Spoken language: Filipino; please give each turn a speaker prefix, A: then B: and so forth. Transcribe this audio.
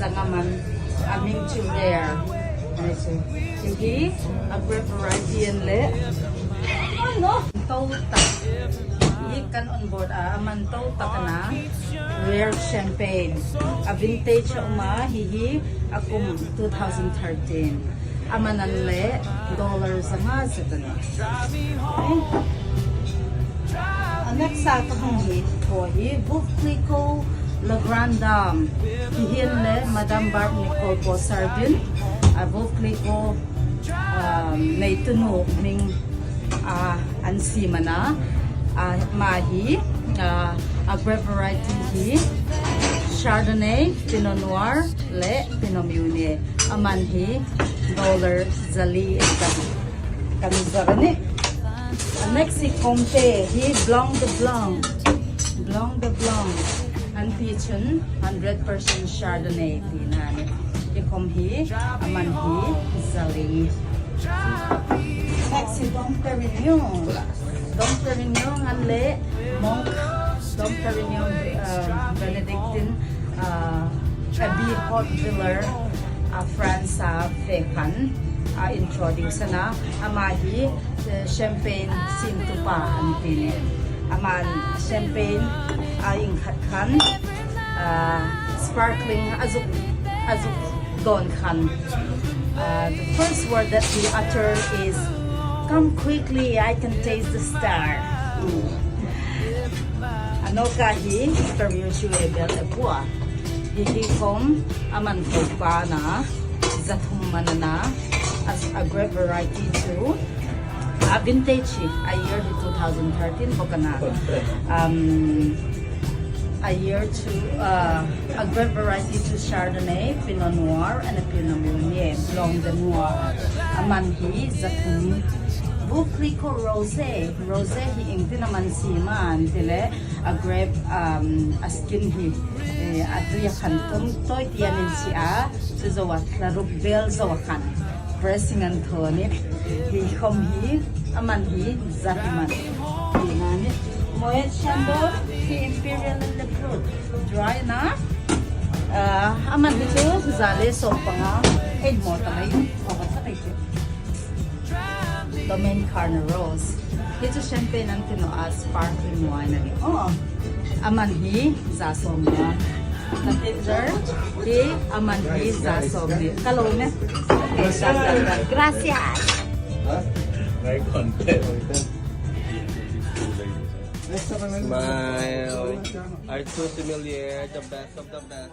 A: zangaman aming churere. Sige, agree variety yan le. Ano? Tauta. Ikan on board manto takana rare champagne. A vintage hihi akum 2013. Amananle dollars nga sitana. Next sa itong hit ko Veuve Le Grand Dame. Hihinle Madame Barb Nicole po Sardin. Veuve may tunog ming ansimana. Mahi, agre variety hi, Chardonnay, Pinot Noir, le Pinot Meunier, amanhi, dollar, zali, kamizarani. Next si Comte, hi Blanc de Blanc, Antichon, 100% Chardonnay, tinani. Ikomhi, amanhi, zali. Next si Dom Perignon. Dom Perignon anle monk Dom Perignon Benedictine Abbey Haute Villers France Fekan introduce na amahi champagne sinto pa antine aman champagne ingkhatkan sparkling azuk don kan. The first word that we utter is "Come quickly, I can taste the star." Ano kahi permiusuwe bel epua. Hihikom aman ko pa na zatum manana as a great variety too. Vintage a year to 2013 bokana. A year to a great variety to Chardonnay, Pinot Noir, and a Pinot Meunier, Blanc de Noir. Amanhi zatum. Veuve Rosé hi ingti naman siman tile a grape askin hi atuya kantum toy tiyanin siya sa zawat larug bel zawakan pressing antoni hi komhi aman hi zahiman hinani moed chandor hi imperial and the fruit dry na aman dito zale so panga head mo tamay okay sa tayo Domaine Carne Rose. Ito champagne ang tinoa sparkling wine na rin. Amanhi zasom na. Hei Thlîr amanhi zasom ni. Kalome. Gracias.
B: Very content. Smile. Art so familiar. The best of the best.